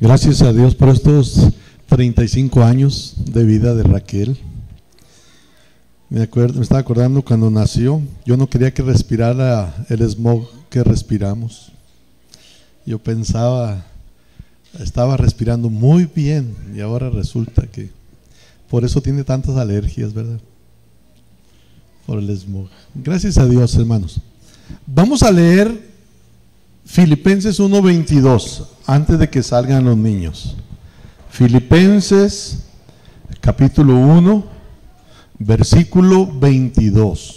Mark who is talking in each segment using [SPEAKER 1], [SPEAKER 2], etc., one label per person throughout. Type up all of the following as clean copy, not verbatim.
[SPEAKER 1] Gracias a Dios por estos 35 años de vida de Raquel. Me estaba acordando cuando nació, yo no quería que respirara el smog que respiramos. Yo pensaba, estaba respirando muy bien y ahora resulta que por eso tiene tantas alergias, ¿verdad? Por el smog. Gracias a Dios, hermanos. Vamos a leer Filipenses 1:22 antes de que salgan los niños. Filipenses capítulo 1, versículo 22.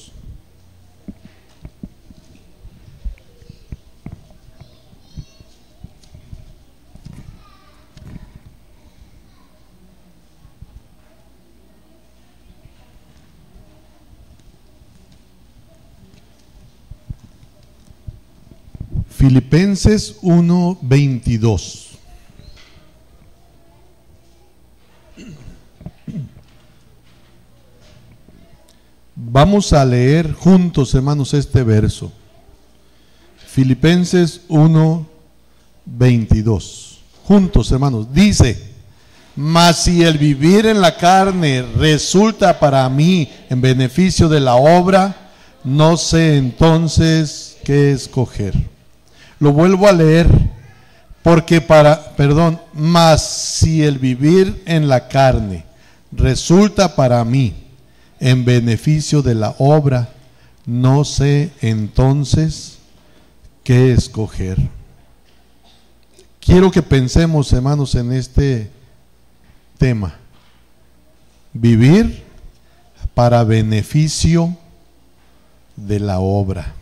[SPEAKER 1] Filipenses 1:22. Vamos a leer juntos, hermanos, este verso. Filipenses 1:22. Juntos, hermanos. Dice: mas si el vivir en la carne resulta para mí en beneficio de la obra, no sé entonces qué escoger. Lo vuelvo a leer, mas si el vivir en la carne resulta para mí en beneficio de la obra, no sé entonces qué escoger. Quiero que pensemos, hermanos, en este tema: vivir para beneficio de la obra.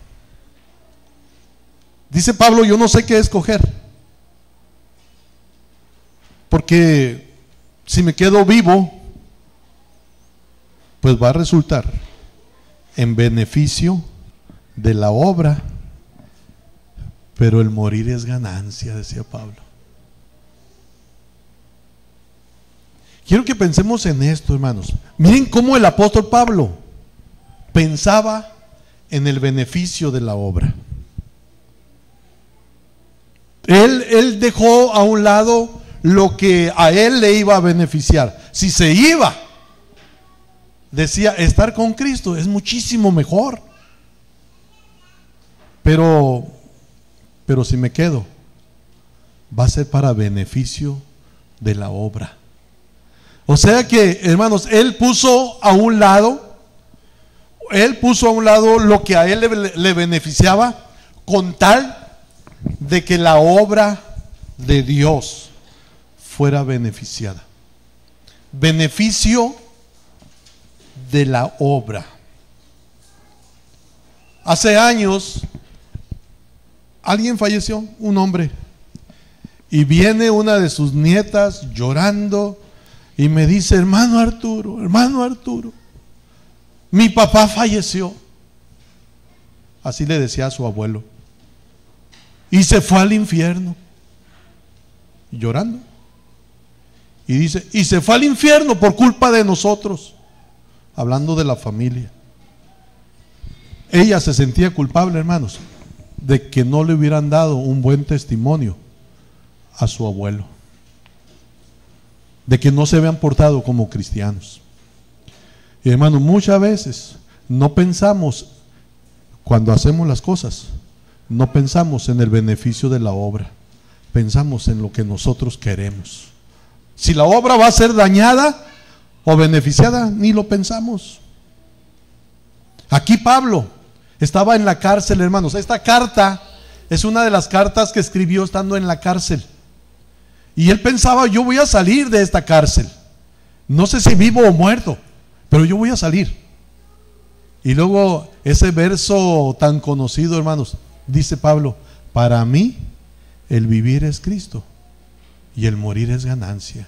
[SPEAKER 1] Dice Pablo, yo no sé qué escoger, porque si me quedo vivo, pues va a resultar en beneficio de la obra, pero el morir es ganancia, decía Pablo. Quiero que pensemos en esto, hermanos. Miren cómo el apóstol Pablo pensaba en el beneficio de la obra. Él dejó a un lado lo que a él le iba a beneficiar. Si se iba, decía, estar con Cristo es muchísimo mejor. Pero si me quedo, va a ser para beneficio de la obra. O sea que, hermanos, él puso a un lado lo que a él le beneficiaba, con tal de que la obra de Dios fuera beneficiada. Beneficio de la obra. Hace años alguien falleció, un hombre, y viene una de sus nietas llorando y me dice: hermano Arturo, mi papá falleció. Así le decía a su abuelo. Y se fue al infierno, llorando. Y dice, y se fue al infierno por culpa de nosotros, hablando de la familia. Ella se sentía culpable, hermanos, de que no le hubieran dado un buen testimonio a su abuelo, de que no se habían portado como cristianos. Y hermanos, muchas veces no pensamos, cuando hacemos las cosas, no pensamos en el beneficio de la obra, pensamos en lo que nosotros queremos. Si la obra va a ser dañada o beneficiada, ni lo pensamos. Aquí Pablo estaba en la cárcel, hermanos. Esta carta es una de las cartas que escribió estando en la cárcel. Y él pensaba, yo voy a salir de esta cárcel. No sé si vivo o muerto, pero yo voy a salir. Y luego ese verso tan conocido, hermanos, dice Pablo: para mí el vivir es Cristo y el morir es ganancia.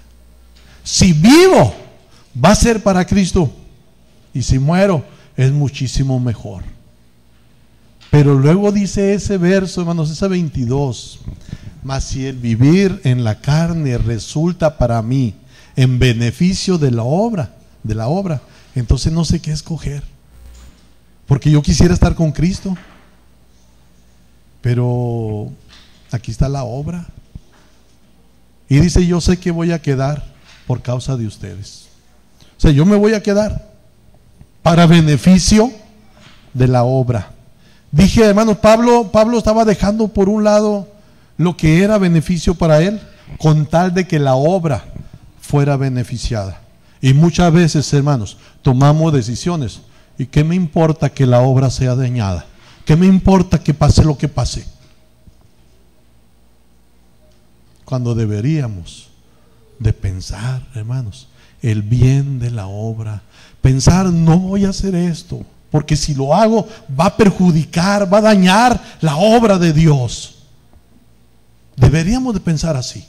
[SPEAKER 1] Si vivo, va a ser para Cristo, y si muero, es muchísimo mejor. Pero luego dice ese verso, hermanos, ese 22: mas si el vivir en la carne resulta para mí en beneficio de la obra, entonces no sé qué escoger, porque yo quisiera estar con Cristo, pero aquí está la obra. Y dice, yo sé que voy a quedar por causa de ustedes. O sea, yo me voy a quedar para beneficio de la obra. Dije, hermanos, Pablo estaba dejando por un lado lo que era beneficio para él, con tal de que la obra fuera beneficiada. Y muchas veces, hermanos, tomamos decisiones. ¿Y qué me importa que la obra sea dañada? ¿Qué me importa que pase lo que pase? Cuando deberíamos de pensar, hermanos, el bien de la obra. Pensar, no voy a hacer esto, porque si lo hago va a perjudicar, va a dañar la obra de Dios. Deberíamos de pensar así.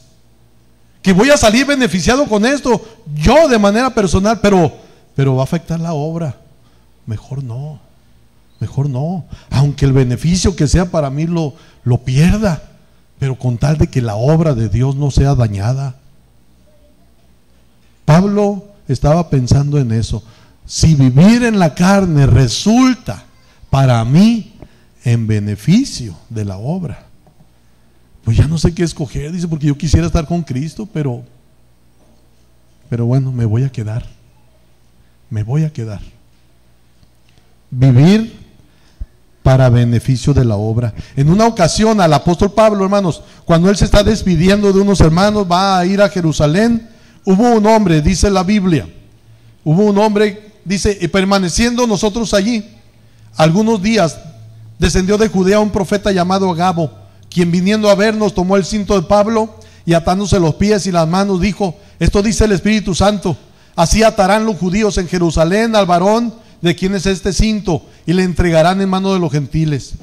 [SPEAKER 1] Que voy a salir beneficiado con esto, yo de manera personal, pero va a afectar la obra. Mejor no, mejor no. Aunque el beneficio que sea para mí lo pierda, pero con tal de que la obra de Dios no sea dañada. Pablo estaba pensando en eso. Si vivir en la carne resulta para mí en beneficio de la obra, pues ya no sé qué escoger. Dice, porque yo quisiera estar con Cristo, pero bueno, me voy a quedar. Vivir para beneficio de la obra. En una ocasión al apóstol Pablo, hermanos, cuando él se está despidiendo de unos hermanos, va a ir a Jerusalén. Hubo un hombre, dice la Biblia, dice, y permaneciendo nosotros allí algunos días, descendió de Judea un profeta llamado Agabo, quien viniendo a vernos tomó el cinto de Pablo y atándose los pies y las manos dijo, esto dice el Espíritu Santo, así atarán los judíos en Jerusalén al varón de quien es este cinto y le entregarán en mano de los gentiles.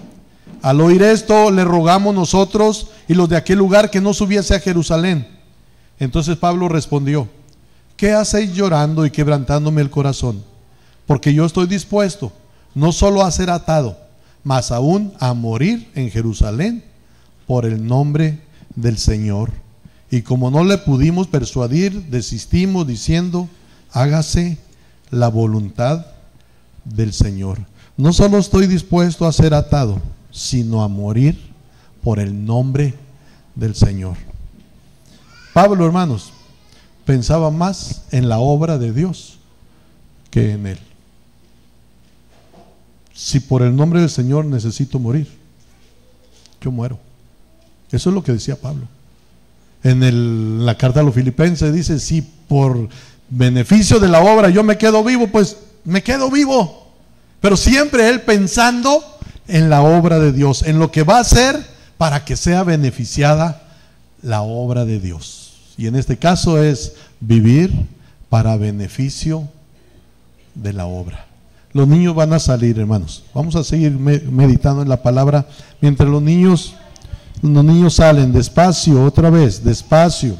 [SPEAKER 1] Al oír esto le rogamos nosotros y los de aquel lugar que no subiese a Jerusalén. Entonces Pablo respondió, ¿qué hacéis llorando y quebrantándome el corazón? Porque yo estoy dispuesto no solo a ser atado, mas aún a morir en Jerusalén por el nombre del Señor. Y como no le pudimos persuadir, desistimos diciendo, hágase la voluntad del Señor. No solo estoy dispuesto a ser atado, sino a morir por el nombre del Señor. Pablo, hermanos, pensaba más en la obra de Dios que en él. Si por el nombre del Señor necesito morir, yo muero. Eso es lo que decía Pablo. En la carta a los Filipenses dice, si por beneficio de la obra yo me quedo vivo, pues me quedo vivo. Pero siempre él pensando en la obra de Dios, en lo que va a hacer para que sea beneficiada la obra de Dios. Y en este caso es vivir para beneficio de la obra. Los niños van a salir, hermanos. Vamos a seguir meditando en la palabra mientras los niños salen. Despacio, otra vez, despacio.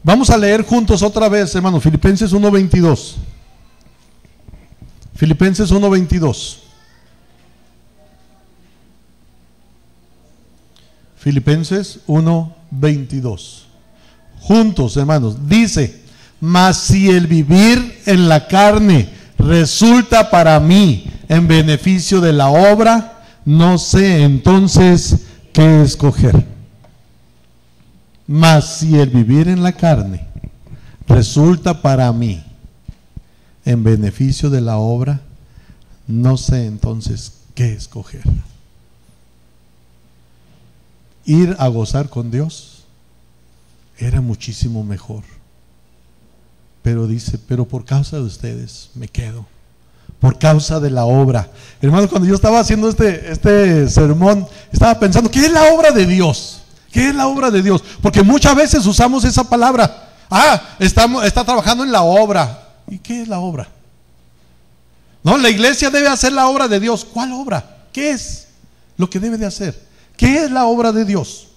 [SPEAKER 1] Vamos a leer juntos otra vez, hermanos, Filipenses 1:22. Filipenses 1:22. Filipenses 1:22. Juntos, hermanos, dice, mas si el vivir en la carne resulta para mí en beneficio de la obra, no sé entonces qué escoger. Mas si el vivir en la carne resulta para mí en beneficio de la obra, no sé entonces qué escoger. Ir a gozar con Dios era muchísimo mejor. Pero dice, pero por causa de ustedes me quedo. Por causa de la obra. Hermanos, cuando yo estaba haciendo este sermón, estaba pensando, ¿qué es la obra de Dios? ¿Qué es la obra de Dios? Porque muchas veces usamos esa palabra. Está trabajando en la obra. ¿Y qué es la obra? No, la iglesia debe hacer la obra de Dios. ¿Cuál obra? ¿Qué es lo que debe de hacer? ¿Qué es la obra de Dios?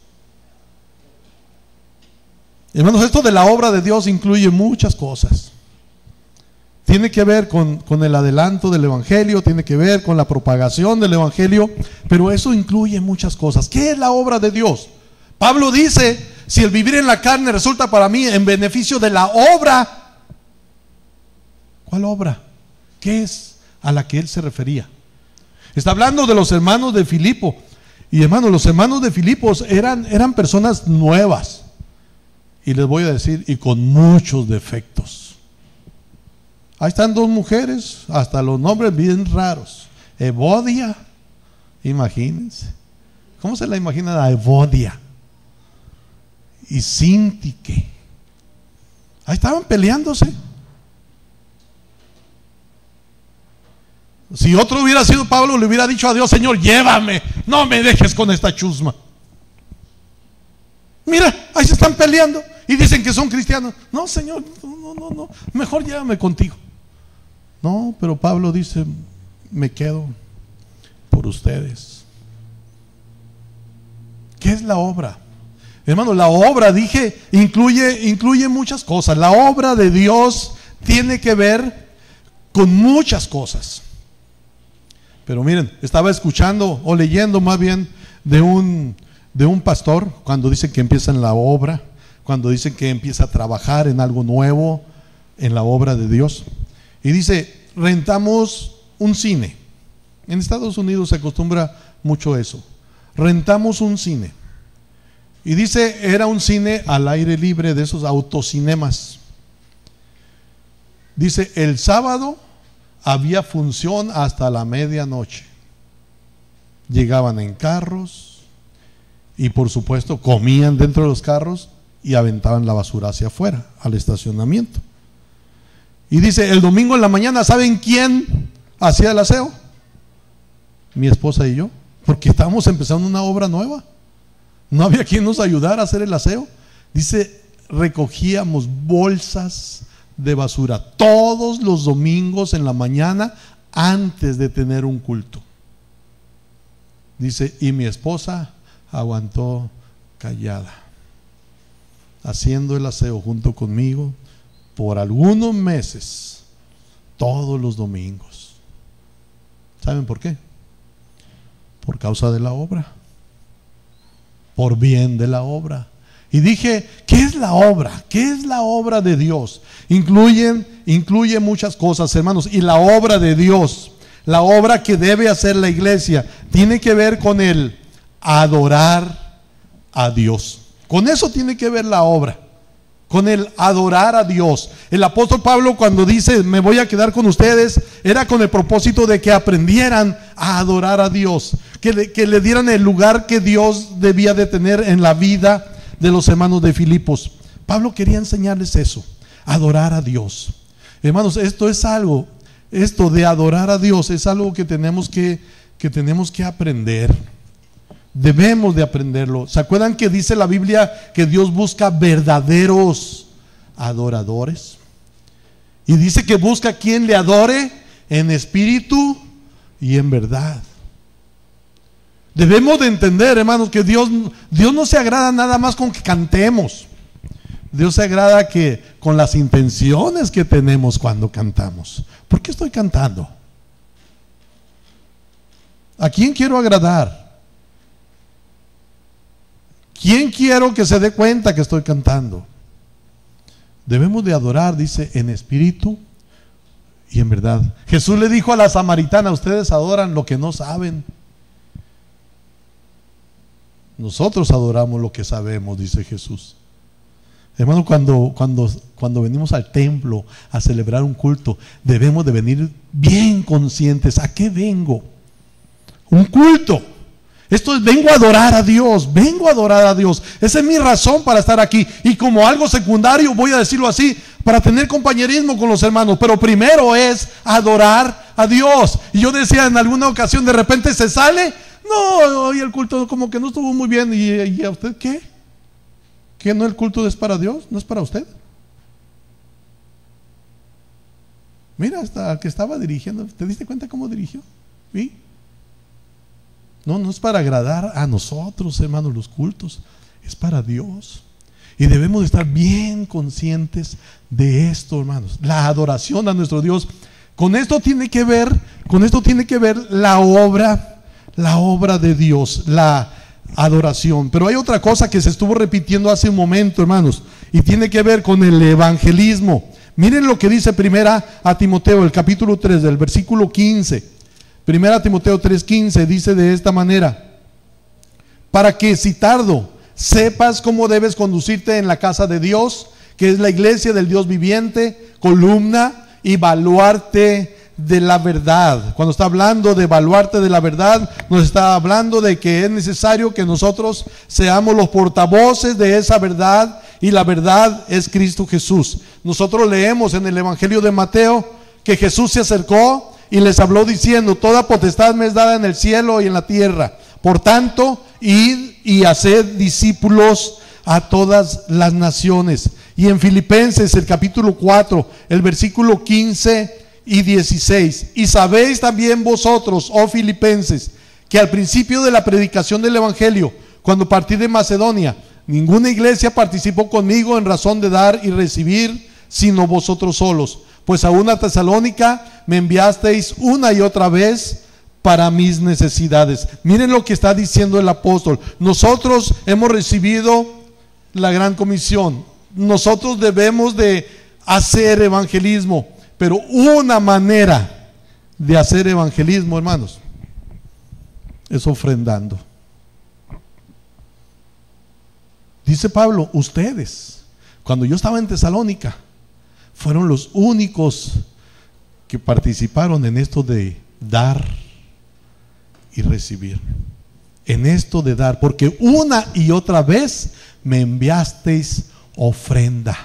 [SPEAKER 1] Hermanos, esto de la obra de Dios incluye muchas cosas. Tiene que ver con el adelanto del Evangelio, tiene que ver con la propagación del Evangelio, pero eso incluye muchas cosas. ¿Qué es la obra de Dios? Pablo dice, si el vivir en la carne resulta para mí en beneficio de la obra, ¿cuál obra? ¿Qué es a la que él se refería? Está hablando de los hermanos de Filipo. Y hermanos, los hermanos de Filipos eran personas nuevas. Y les voy a decir, y con muchos defectos. Ahí están dos mujeres, hasta los nombres bien raros. Evodia, imagínense. ¿Cómo se la imaginan a Evodia? Y Sintique. Ahí estaban peleándose. Si otro hubiera sido Pablo, le hubiera dicho a Dios: Señor, llévame, no me dejes con esta chusma. Mira, ahí se están peleando y dicen que son cristianos. No, Señor, no, mejor llévame contigo. No, pero Pablo dice: me quedo por ustedes. ¿Qué es la obra? Hermano, la obra, dije, incluye muchas cosas. La obra de Dios tiene que ver con muchas cosas. Pero miren, estaba escuchando o leyendo más bien de un pastor, cuando dice que empieza en la obra, cuando dice que empieza a trabajar en algo nuevo, en la obra de Dios. Y dice: rentamos un cine. En Estados Unidos se acostumbra mucho eso. Rentamos un cine. Y dice, era un cine al aire libre, de esos autocinemas. Dice, el sábado había función hasta la medianoche. Llegaban en carros y por supuesto comían dentro de los carros y aventaban la basura hacia afuera, al estacionamiento. Y dice, el domingo en la mañana, ¿saben quién hacía el aseo? Mi esposa y yo, porque estábamos empezando una obra nueva. No había quien nos ayudara a hacer el aseo. Dice, recogíamos bolsas de basura todos los domingos en la mañana antes de tener un culto. Dice, y mi esposa aguantó callada, haciendo el aseo junto conmigo por algunos meses, todos los domingos. ¿Saben por qué? Por causa de la obra, por bien de la obra. Y dije, ¿qué es la obra? ¿Qué es la obra de Dios? Incluye muchas cosas, hermanos. Y la obra de Dios, la obra que debe hacer la iglesia, tiene que ver con el adorar a Dios. Con eso tiene que ver la obra, con el adorar a Dios. El apóstol Pablo, cuando dice, me voy a quedar con ustedes, era con el propósito de que aprendieran a adorar a Dios, que le dieran el lugar que Dios debía de tener en la vida de los hermanos de Filipos. Pablo quería enseñarles eso, adorar a Dios. Hermanos, esto de adorar a Dios es algo que tenemos que aprender. Debemos de aprenderlo. ¿Se acuerdan que dice la Biblia que Dios busca verdaderos adoradores? Y dice que busca quien le adore en espíritu y en verdad. Debemos de entender, hermanos, que Dios no se agrada nada más con que cantemos. Dios se agrada con las intenciones que tenemos cuando cantamos. ¿Por qué estoy cantando? ¿A quién quiero agradar? ¿Quién quiero que se dé cuenta que estoy cantando? Debemos de adorar, dice, en espíritu y en verdad. Jesús le dijo a la samaritana, ustedes adoran lo que no saben. Nosotros adoramos lo que sabemos, dice Jesús. Hermano, cuando venimos al templo a celebrar un culto, debemos de venir bien conscientes. ¿A qué vengo? Un culto. Esto es, vengo a adorar a Dios, vengo a adorar a Dios. Esa es mi razón para estar aquí. Y como algo secundario, voy a decirlo así, para tener compañerismo con los hermanos. Pero primero es adorar a Dios. Y yo decía en alguna ocasión, de repente se sale, no, hoy el culto como que no estuvo muy bien. ¿Y a usted qué? ¿Que no el culto es para Dios? ¿No es para usted? Mira, hasta que estaba dirigiendo, ¿te diste cuenta cómo dirigió? ¿Sí? No es para agradar a nosotros, hermanos, los cultos. Es para Dios. Y debemos de estar bien conscientes de esto, hermanos. La adoración a nuestro Dios. Con esto tiene que ver la obra de Dios. adoración. Pero hay otra cosa que se estuvo repitiendo hace un momento, hermanos, y tiene que ver con el evangelismo. Miren lo que dice primera a Timoteo, el capítulo 3, del versículo 15. Primera a Timoteo 3:15 dice de esta manera: para que si tardo sepas cómo debes conducirte en la casa de Dios, que es la iglesia del Dios viviente, columna y baluarte de la verdad. Cuando está hablando de baluarte de la verdad, nos está hablando de que es necesario que nosotros seamos los portavoces de esa verdad, y la verdad es Cristo Jesús. Nosotros leemos en el Evangelio de Mateo que Jesús se acercó y les habló diciendo: toda potestad me es dada en el cielo y en la tierra. Por tanto, id y haced discípulos a todas las naciones. Y en Filipenses, el capítulo 4, el versículo 15 y 16: y sabéis también vosotros, oh filipenses, que al principio de la predicación del evangelio, cuando partí de Macedonia, ninguna iglesia participó conmigo en razón de dar y recibir, sino vosotros solos. Pues a una Tesalónica me enviasteis una y otra vez para mis necesidades. Miren lo que está diciendo el apóstol: nosotros hemos recibido la gran comisión, nosotros debemos de hacer evangelismo, pero una manera de hacer evangelismo, hermanos, es ofrendando. Dice Pablo: ustedes, cuando yo estaba en Tesalónica, fueron los únicos que participaron en esto de dar y recibir, en esto de dar, porque una y otra vez me enviasteis ofrenda.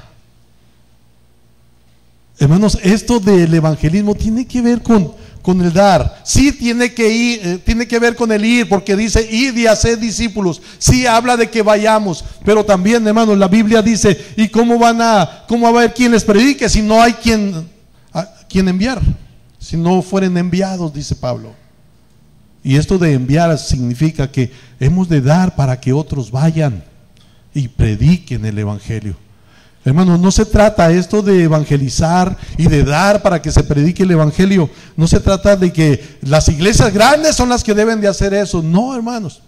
[SPEAKER 1] Hermanos, esto del evangelismo tiene que ver con el dar. Sí tiene que ver con el ir, porque dice: id y haced discípulos. Sí habla de que vayamos, pero también, hermanos, la Biblia dice: ¿y cómo va a haber quien les predique si no hay quien enviar? Si no fueren enviados, dice Pablo. Y esto de enviar significa que hemos de dar para que otros vayan y prediquen el evangelio. Hermanos, no se trata esto de evangelizar y de dar para que se predique el evangelio. No se trata de que las iglesias grandes son las que deben de hacer eso. No, hermanos.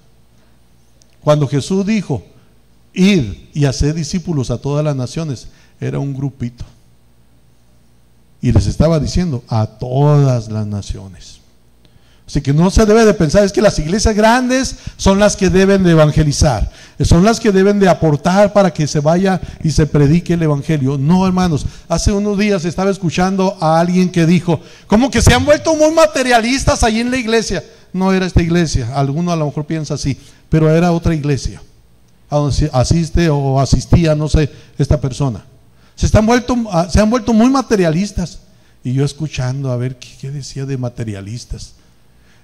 [SPEAKER 1] Cuando Jesús dijo: id y haced discípulos a todas las naciones, era un grupito. Y les estaba diciendo: a todas las naciones. Así que no se debe de pensar es que las iglesias grandes son las que deben de evangelizar, son las que deben de aportar para que se vaya y se predique el evangelio. No, hermanos, hace unos días estaba escuchando a alguien que dijo: ¿cómo que se han vuelto muy materialistas ahí en la iglesia? No era esta iglesia, alguno a lo mejor piensa así, pero era otra iglesia a donde asiste o asistía, no sé, esta persona. Se han vuelto muy materialistas. Y yo escuchando a ver qué decía de materialistas.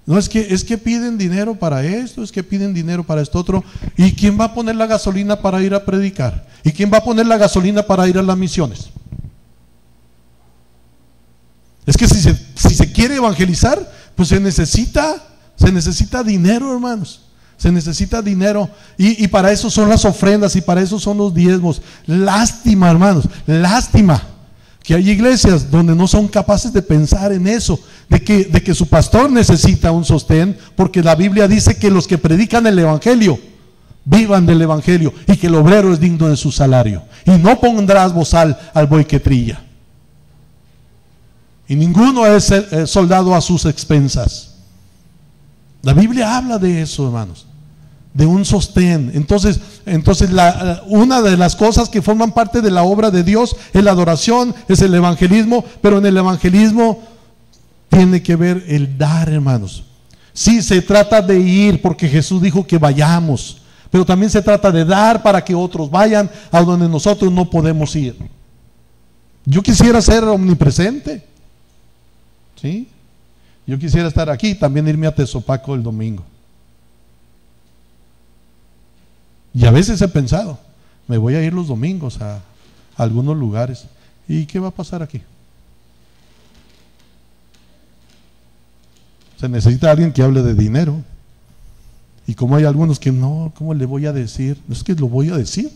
[SPEAKER 1] No, es que piden dinero para esto, es que piden dinero para esto otro. ¿Y quién va a poner la gasolina para ir a predicar? ¿Y quién va a poner la gasolina para ir a las misiones? Es que si se quiere evangelizar, pues se necesita dinero, hermanos. Se necesita dinero. Y para eso son las ofrendas, y para eso son los diezmos. Lástima, hermanos, lástima que hay iglesias donde no son capaces de pensar en eso, de que su pastor necesita un sostén, porque la Biblia dice que los que predican el evangelio vivan del evangelio, y que el obrero es digno de su salario, y no pondrás bozal al buey que trilla, y ninguno es soldado a sus expensas. La Biblia habla de eso, hermanos, de un sostén. Entonces una de las cosas que forman parte de la obra de Dios es la adoración, es el evangelismo, pero en el evangelismo tiene que ver el dar, hermanos. Sí, se trata de ir porque Jesús dijo que vayamos, pero también se trata de dar para que otros vayan a donde nosotros no podemos ir. Yo quisiera ser omnipresente, ¿sí? Yo quisiera estar aquí, también irme a Tezopaco el domingo. Y a veces he pensado, me voy a ir los domingos a algunos lugares. ¿Y qué va a pasar aquí? Se necesita alguien que hable de dinero. Y como hay algunos que no, ¿cómo le voy a decir? No es que lo voy a decir.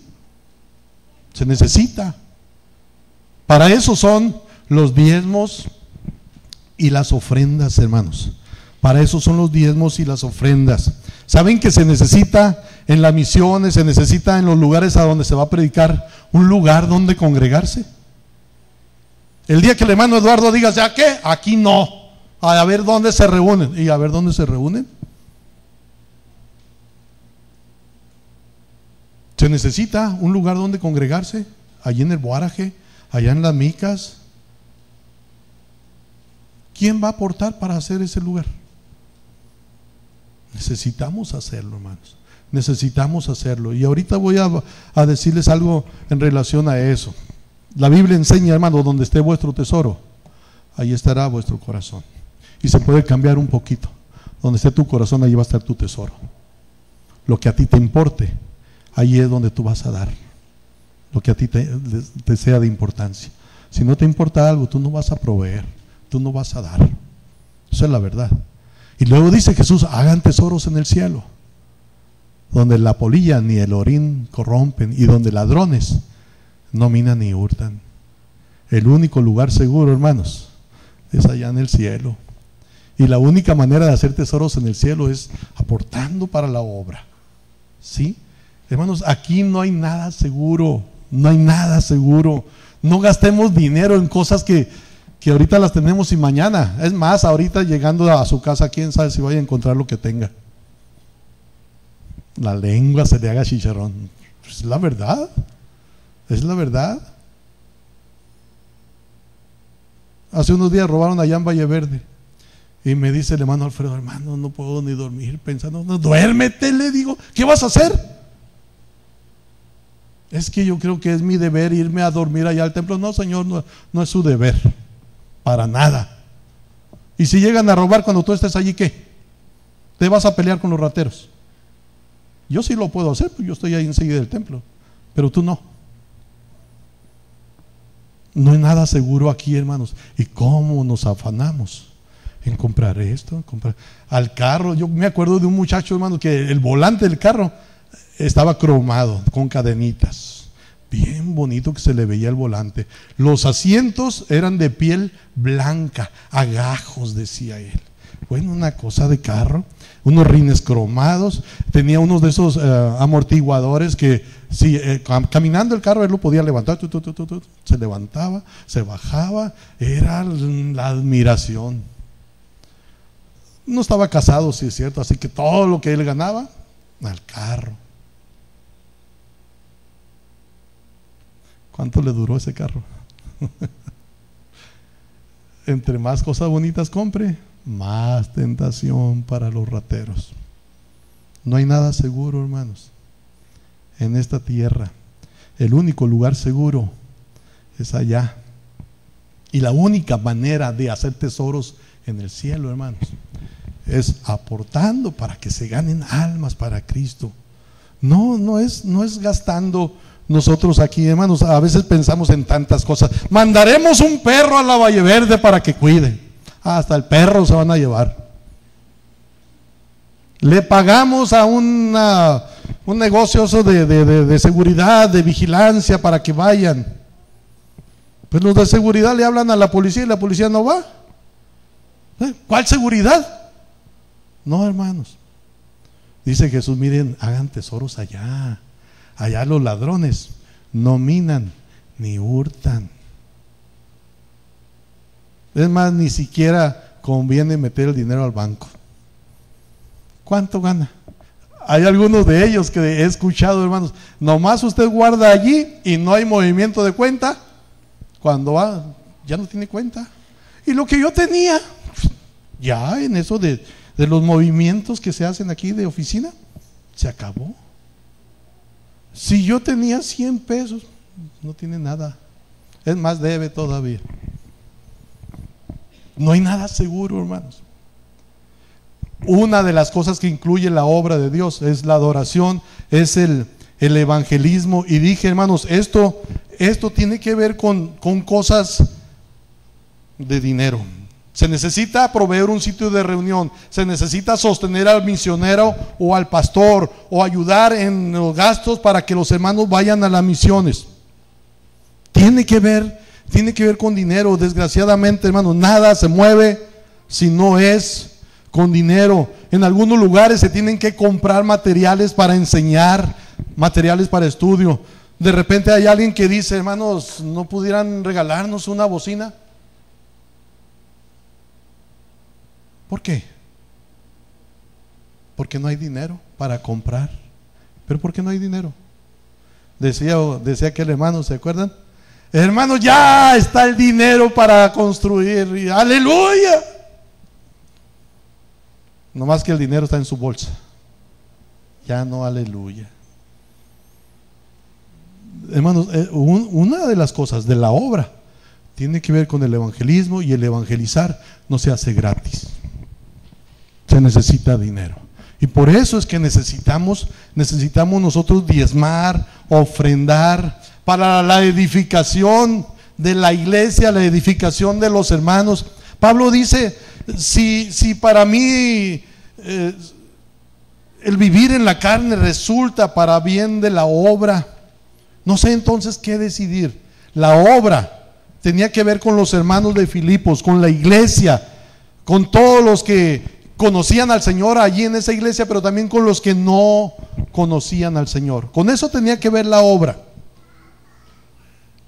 [SPEAKER 1] Se necesita. Para eso son los diezmos y las ofrendas, hermanos. Para eso son los diezmos y las ofrendas. ¿Saben que se necesita en las misiones, se necesita en los lugares a donde se va a predicar, un lugar donde congregarse? El día que el hermano Eduardo diga, ¿ya qué? Aquí no. A ver dónde se reúnen. ¿Y a ver dónde se reúnen? Se necesita un lugar donde congregarse. Allí en el Boaraje, allá en las Micas. ¿Quién va a aportar para hacer ese lugar? Necesitamos hacerlo, hermanos. Necesitamos hacerlo. Y ahorita voy a decirles algo en relación a eso. La Biblia enseña, hermano, donde esté vuestro tesoro, ahí estará vuestro corazón. Y se puede cambiar un poquito. Donde esté tu corazón, ahí va a estar tu tesoro. Lo que a ti te importe, ahí es donde tú vas a dar. Lo que a ti te sea de importancia. Si no te importa algo, tú no vas a proveer, tú no vas a dar. Esa es la verdad. Y luego dice Jesús, hagan tesoros en el cielo, donde la polilla ni el orín corrompen, y donde ladrones no minan ni hurtan. El único lugar seguro, hermanos, es allá en el cielo. Y la única manera de hacer tesoros en el cielo es aportando para la obra. ¿Sí? Hermanos, aquí no hay nada seguro. No hay nada seguro. No gastemos dinero en cosas que ahorita las tenemos y mañana. Es más, ahorita llegando a su casa, quién sabe si vaya a encontrar lo que tenga. La lengua se le haga chicharrón. Es la verdad. Es la verdad. Hace unos días robaron allá en Valle Verde. Y me dice el hermano Alfredo, hermano, no puedo ni dormir pensando. No, duérmete, le digo. ¿Qué vas a hacer? Es que yo creo que es mi deber irme a dormir allá al templo. No, Señor, no es su deber. Para nada. Y si llegan a robar cuando tú estés allí, ¿qué? ¿Te vas a pelear con los rateros? Yo sí lo puedo hacer, porque yo estoy ahí enseguida del templo. Pero tú no. No hay nada seguro aquí, hermanos. ¿Y cómo nos afanamos en comprar esto? Comprar al carro. Yo me acuerdo de un muchacho, hermano, que el volante del carro estaba cromado con cadenitas. Bien bonito que se le veía el volante. Los asientos eran de piel blanca, agajos, decía él. Bueno, una cosa de carro. Unos rines cromados. Tenía unos de esos amortiguadores que si caminando el carro él lo podía levantar. Se levantaba, se bajaba. Era la admiración. No estaba casado, sí es cierto, así que todo lo que él ganaba al carro. ¿Cuánto le duró ese carro? Entre más cosas bonitas compre, más tentación para los rateros. No hay nada seguro, hermanos, en esta tierra. El único lugar seguro es allá. Y la única manera de hacer tesoros en el cielo, hermanos, es aportando para que se ganen almas para Cristo. No es gastando. Nosotros aquí, hermanos, a veces pensamos en tantas cosas. Mandaremos un perro a la Valle Verde para que cuide. Hasta el perro se van a llevar. Le pagamos a un negocio de seguridad, de vigilancia para que vayan. Pues los de seguridad le hablan a la policía y la policía no va. ¿Cuál seguridad? No, hermanos. Dice Jesús, miren, hagan tesoros allá. Allá los ladrones no minan ni hurtan. Es más, ni siquiera conviene meter el dinero al banco. ¿Cuánto gana? Hay algunos de ellos que he escuchado, hermanos, nomás usted guarda allí y no hay movimiento de cuenta. Cuando va, ya no tiene cuenta. Y lo que yo tenía, ya en eso de los movimientos que se hacen aquí de oficina, se acabó. Si yo tenía 100 pesos, no tiene nada. Es más, debe todavía. No hay nada seguro, hermanos. Una de las cosas que incluye la obra de Dios es la adoración, es el evangelismo. Y dije, hermanos, esto tiene que ver con cosas de dinero. Se necesita proveer un sitio de reunión, se necesita sostener al misionero o al pastor, o ayudar en los gastos para que los hermanos vayan a las misiones. Tiene que ver con dinero. Desgraciadamente, hermanos, nada se mueve si no es con dinero. En algunos lugares se tienen que comprar materiales para enseñar, materiales para estudio. De repente hay alguien que dice: hermanos, ¿no pudieran regalarnos una bocina? ¿Por qué? Porque no hay dinero para comprar. ¿Pero por qué no hay dinero? Decía aquel hermano, ¿se acuerdan? Hermano, ya está el dinero para construir. Y ¡aleluya! No más que el dinero está en su bolsa. Ya no, aleluya. Hermanos, una de las cosas de la obra tiene que ver con el evangelismo, y el evangelizar no se hace gratis. Se necesita dinero. Y por eso es que necesitamos nosotros diezmar, ofrendar para la edificación de la iglesia, la edificación de los hermanos. Pablo dice: si para mí el vivir en la carne resulta para bien de la obra, no sé entonces qué decidir. La obra tenía que ver con los hermanos de Filipos, con la iglesia, con todos los que conocían al Señor allí en esa iglesia, pero también con los que no conocían al Señor. Con eso tenía que ver la obra.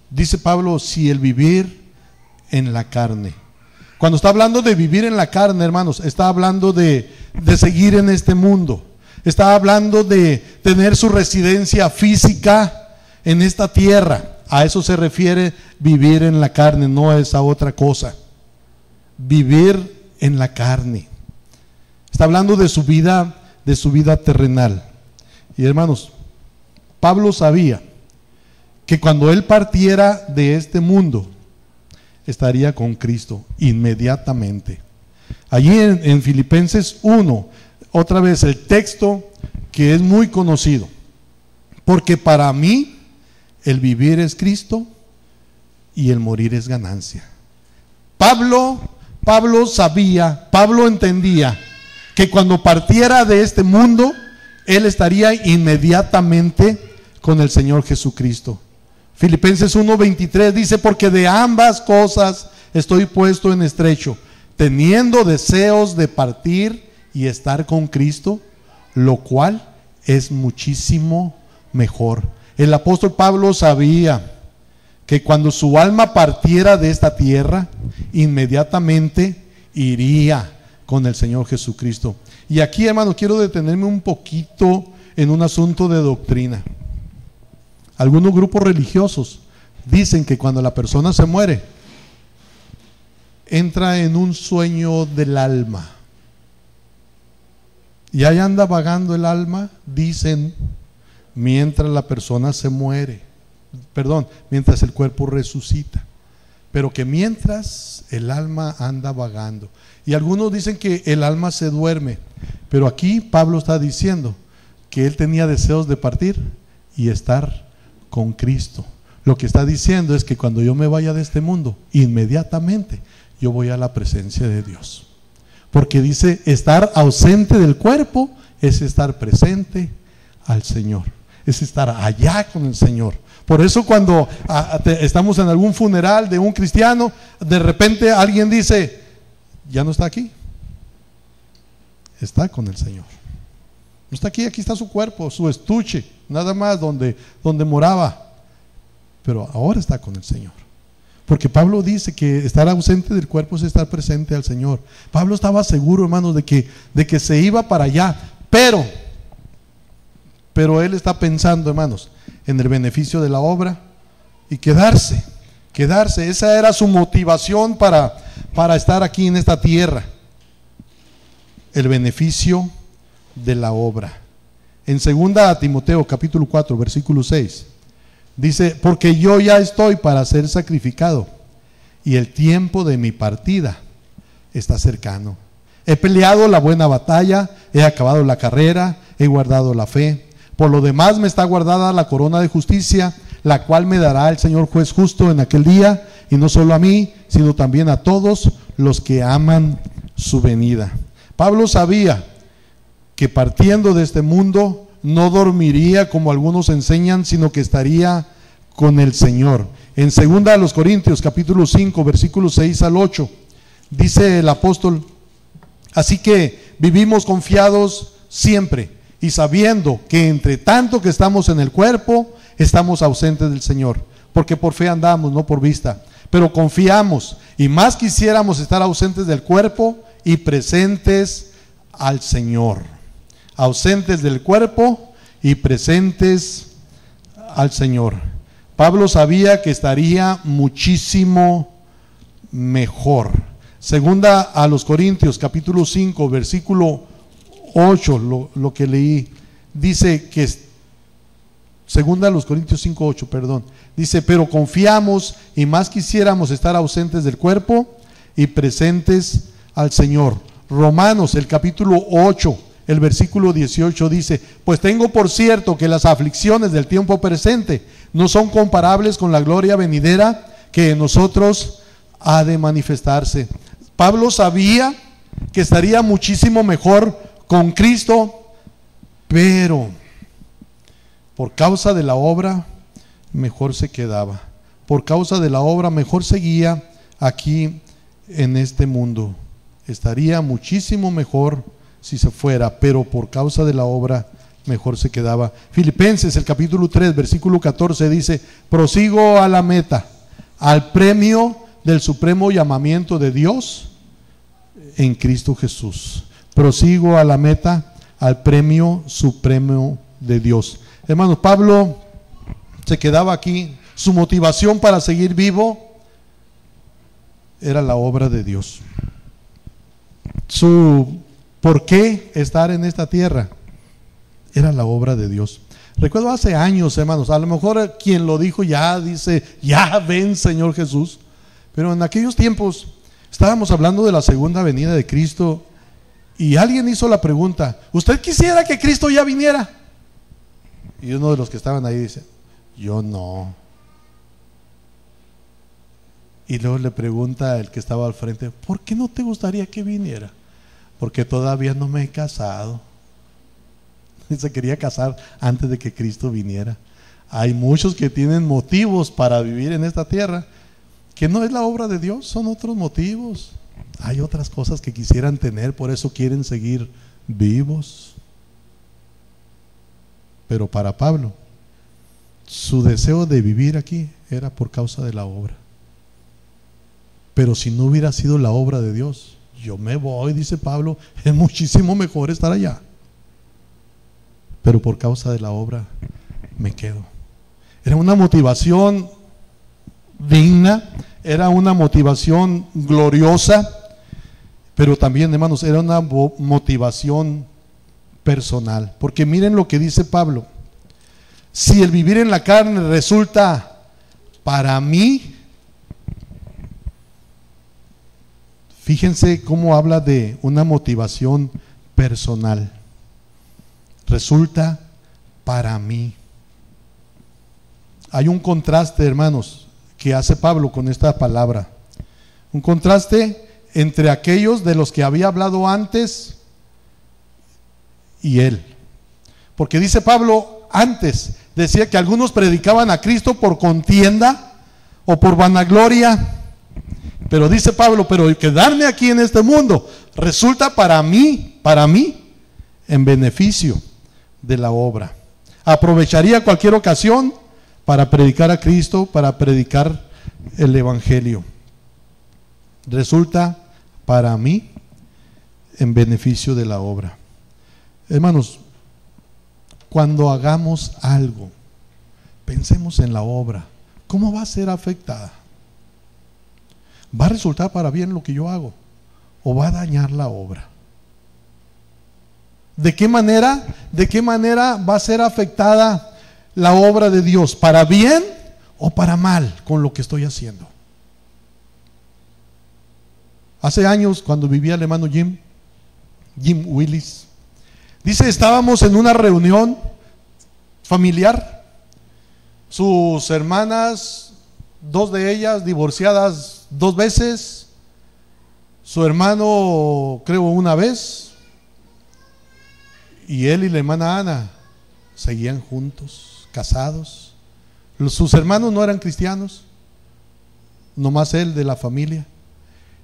[SPEAKER 1] Dice Pablo: si el vivir en la carne. Cuando está hablando de vivir en la carne, hermanos, está hablando de seguir en este mundo. Está hablando de tener su residencia física en esta tierra. A eso se refiere vivir en la carne, no es a otra cosa. Vivir en la carne. Está hablando de su vida terrenal. Y hermanos, Pablo sabía que cuando él partiera de este mundo, estaría con Cristo inmediatamente. Allí en Filipenses 1, otra vez el texto que es muy conocido: porque para mí el vivir es Cristo y el morir es ganancia. Pablo sabía, Pablo entendía que cuando partiera de este mundo, él estaría inmediatamente con el Señor Jesucristo. Filipenses 1:23 dice: porque de ambas cosas estoy puesto en estrecho, teniendo deseos de partir y estar con Cristo, lo cual es muchísimo mejor. El apóstol Pablo sabía que cuando su alma partiera de esta tierra, inmediatamente iría con el Señor Jesucristo. Y aquí, hermano, quiero detenerme un poquito en un asunto de doctrina. Algunos grupos religiosos dicen que cuando la persona se muere, entra en un sueño del alma. Y ahí anda vagando el alma, dicen, mientras la persona se muere. Mientras el cuerpo resucita. Pero que mientras el alma anda vagando. Y algunos dicen que el alma se duerme. Pero aquí Pablo está diciendo que él tenía deseos de partir y estar con Cristo. Lo que está diciendo es que cuando yo me vaya de este mundo, inmediatamente yo voy a la presencia de Dios. Porque dice: estar ausente del cuerpo es estar presente al Señor, es estar allá con el Señor. Por eso cuando estamos en algún funeral de un cristiano, de repente alguien dice: ya no está aquí, está con el Señor. No está aquí, aquí está su cuerpo, su estuche, nada más donde moraba, pero ahora está con el Señor. Porque Pablo dice que estar ausente del cuerpo es estar presente al Señor. Pablo estaba seguro, hermanos, de que se iba para allá, pero él está pensando, hermanos, en el beneficio de la obra y quedarse. Esa era su motivación para estar aquí en esta tierra. El beneficio de la obra. En 2 Timoteo capítulo 4 versículo 6 dice: porque yo ya estoy para ser sacrificado y el tiempo de mi partida está cercano. He peleado la buena batalla, he acabado la carrera, he guardado la fe. Por lo demás me está guardada la corona de justicia, la cual me dará el Señor juez justo en aquel día, y no solo a mí, sino también a todos los que aman su venida. Pablo sabía que partiendo de este mundo no dormiría como algunos enseñan, sino que estaría con el Señor. En 2 Corintios capítulo 5 versículos 6 al 8 dice el apóstol: Así que vivimos confiados siempre y sabiendo que entre tanto que estamos en el cuerpo, estamos ausentes del Señor, porque por fe andamos, no por vista, pero confiamos, y más quisiéramos estar ausentes del cuerpo y presentes al Señor. Ausentes del cuerpo y presentes al Señor. Pablo sabía que estaría muchísimo mejor. Segunda a los Corintios, capítulo 5, versículo 8, lo que leí, dice que, segunda a los Corintios 5, 8, perdón, dice, pero confiamos y más quisiéramos estar ausentes del cuerpo y presentes al Señor. Romanos, el capítulo 8, el versículo 18 dice, pues tengo por cierto que las aflicciones del tiempo presente no son comparables con la gloria venidera que en nosotros ha de manifestarse. Pablo sabía que estaría muchísimo mejor con Cristo, pero por causa de la obra mejor se quedaba. Por causa de la obra mejor seguía aquí en este mundo. Estaría muchísimo mejor si se fuera, pero por causa de la obra mejor se quedaba. Filipenses, el capítulo 3, versículo 14 dice, prosigo a la meta, al premio del supremo llamamiento de Dios en Cristo Jesús. Prosigo a la meta, al premio supremo de Dios. Hermanos, Pablo se quedaba aquí. Su motivación para seguir vivo era la obra de Dios. Su por qué estar en esta tierra era la obra de Dios. Recuerdo hace años, hermanos, a lo mejor quien lo dijo ya dice, ya ven Señor Jesús, pero en aquellos tiempos estábamos hablando de la segunda venida de Cristo y alguien hizo la pregunta, ¿usted quisiera que Cristo ya viniera? Y uno de los que estaban ahí dice, yo no. Y luego le pregunta el que estaba al frente, ¿por qué no te gustaría que viniera? Porque todavía no me he casado. Se quería casar antes de que Cristo viniera. Hay muchos que tienen motivos para vivir en esta tierra, que no es la obra de Dios, son otros motivos. Hay otras cosas que quisieran tener, por eso quieren seguir vivos. Pero para Pablo, su deseo de vivir aquí era por causa de la obra. Pero si no hubiera sido la obra de Dios, yo me voy, dice Pablo, es muchísimo mejor estar allá. Pero por causa de la obra me quedo. Era una motivación digna, era una motivación gloriosa, pero también, hermanos, era una motivación personal. Porque miren lo que dice Pablo: si el vivir en la carne resulta para mí, fíjense cómo habla de una motivación personal. Resulta para mí. Hay un contraste, hermanos, que hace Pablo con esta palabra. Un contraste entre aquellos de los que había hablado antes y él. Porque dice Pablo, antes decía que algunos predicaban a Cristo por contienda o por vanagloria. Pero dice Pablo, pero quedarme aquí en este mundo resulta para mí, en beneficio de la obra. Aprovecharía cualquier ocasión para predicar a Cristo, para predicar el Evangelio. Resulta para mí en beneficio de la obra. Hermanos, cuando hagamos algo, pensemos en la obra. ¿Cómo va a ser afectada? ¿Va a resultar para bien lo que yo hago o va a dañar la obra? ¿De qué manera va a ser afectada la obra de Dios? ¿Para bien o para mal con lo que estoy haciendo? Hace años, cuando vivía el hermano Jim Willis, dice, estábamos en una reunión familiar, sus hermanas, dos de ellas divorciadas 2 veces, su hermano creo una vez, y él y la hermana Ana seguían juntos, casados. Sus hermanos no eran cristianos, nomás él de la familia.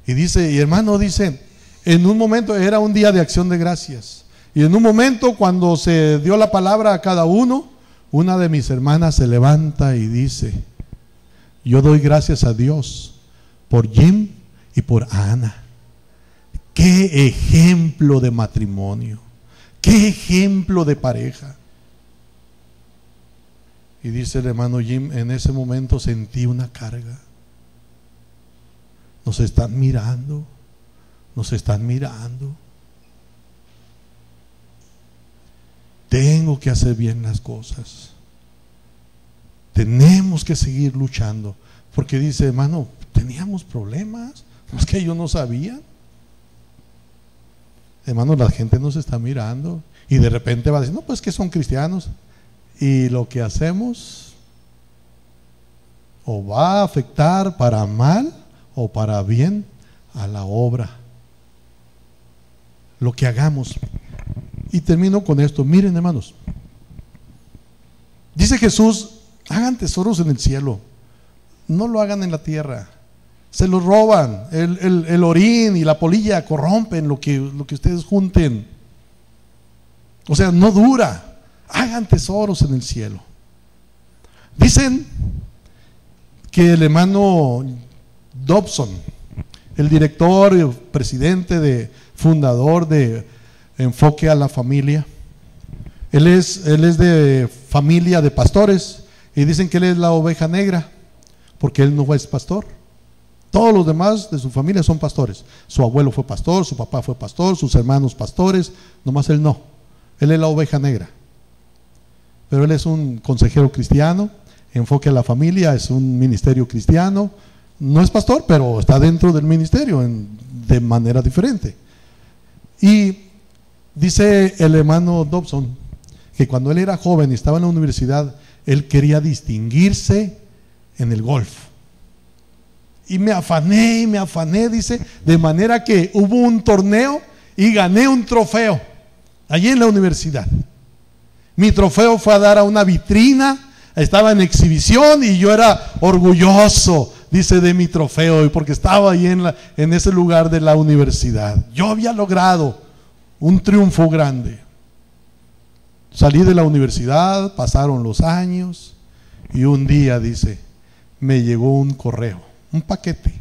[SPEAKER 1] Y dice, y hermano, dice, En un momento era un día de acción de gracias. Y en un momento, cuando se dio la palabra a cada uno, una de mis hermanas se levanta y dice: yo doy gracias a Dios por Jim y por Ana. Qué ejemplo de matrimonio, qué ejemplo de pareja. Y dice el hermano Jim: en ese momento sentí una carga. Nos están mirando, nos están mirando. Tengo que hacer bien las cosas. Tenemos que seguir luchando. Porque dice: hermano, teníamos problemas, no es que ellos no sabían. Hermano, la gente nos está mirando y de repente va a decir: no, pues que son cristianos. Y lo que hacemos o va a afectar para mal o para bien a la obra, lo que hagamos. Y termino con esto. Miren, hermanos, dice Jesús: hagan tesoros en el cielo, no lo hagan en la tierra. Se lo roban, el orín y la polilla corrompen lo que ustedes junten. O sea, no dura. Hagan tesoros en el cielo. Dicen que el hermano Dobson, el director, el presidente, fundador de Enfoque a la Familia, él es de familia de pastores, y dicen que él es la oveja negra porque él no es pastor. Todos los demás de su familia son pastores. Su abuelo fue pastor, su papá fue pastor, sus hermanos pastores, nomás él no. Él es la oveja negra. Pero él es un consejero cristiano. Enfoque a la Familia es un ministerio cristiano. No es pastor, pero está dentro del ministerio de manera diferente. Y dice el hermano Dobson que cuando él era joven y estaba en la universidad, él quería distinguirse en el golf. Y me afané, dice, de manera que hubo un torneo y gané un trofeo allí en la universidad. Mi trofeo fue a dar a una vitrina, estaba en exhibición y yo era orgulloso, dice, de mi trofeo, porque estaba ahí en ese lugar de la universidad. Yo había logrado un triunfo grande. Salí de la universidad, pasaron los años y un día, dice, me llegó un correo, un paquete.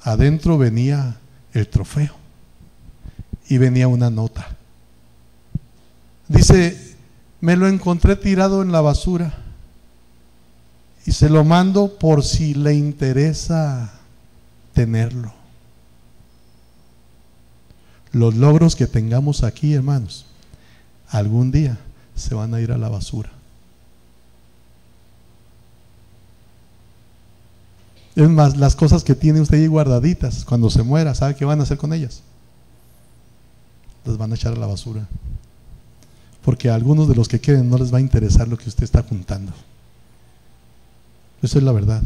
[SPEAKER 1] Adentro venía el trofeo y venía una nota. Dice: me lo encontré tirado en la basura y se lo mando por si le interesa tenerlo. Los logros que tengamos aquí, hermanos, algún día se van a ir a la basura. Es más, las cosas que tiene usted ahí guardaditas, cuando se muera, ¿sabe qué van a hacer con ellas? Las van a echar a la basura. Porque a algunos de los que queden no les va a interesar lo que usted está juntando. Eso es la verdad.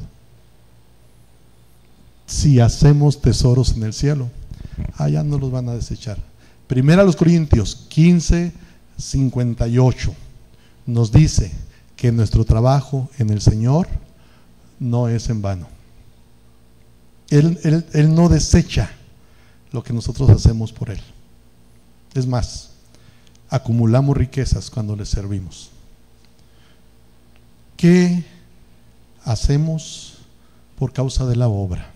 [SPEAKER 1] Si hacemos tesoros en el cielo, allá no los van a desechar. Primera a los Corintios 15:58 nos dice que nuestro trabajo en el Señor no es en vano. Él no desecha lo que nosotros hacemos por Él. Es más, acumulamos riquezas cuando le servimos. ¿Qué hacemos por causa de la obra?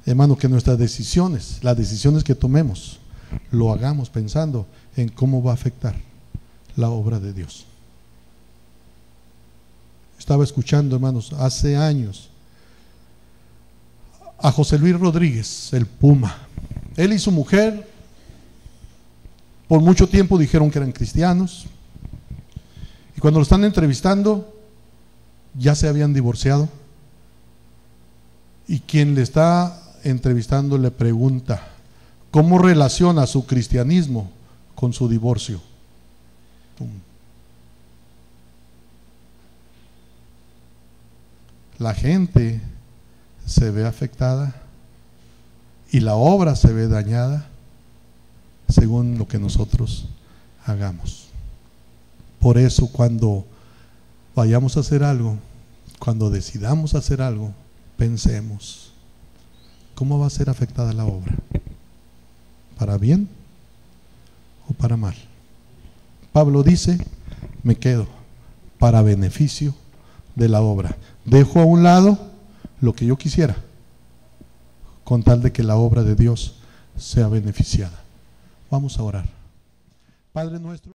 [SPEAKER 1] Hermano, que nuestras decisiones, las decisiones que tomemos, lo hagamos pensando en cómo va a afectar la obra de Dios. Estaba escuchando, hermanos, hace años a José Luis Rodríguez, el Puma. Él y su mujer por mucho tiempo dijeron que eran cristianos, y cuando lo están entrevistando ya se habían divorciado, y quien le está entrevistando le pregunta cómo relaciona su cristianismo con su divorcio. La gente se ve afectada y la obra se ve dañada según lo que nosotros hagamos. Por eso, cuando vayamos a hacer algo, cuando decidamos hacer algo, pensemos ¿cómo va a ser afectada la obra? ¿Para bien o para mal? Pablo dice, me quedo para beneficio de la obra. Dejo a un lado lo que yo quisiera, con tal de que la obra de Dios sea beneficiada. Vamos a orar. Padre nuestro.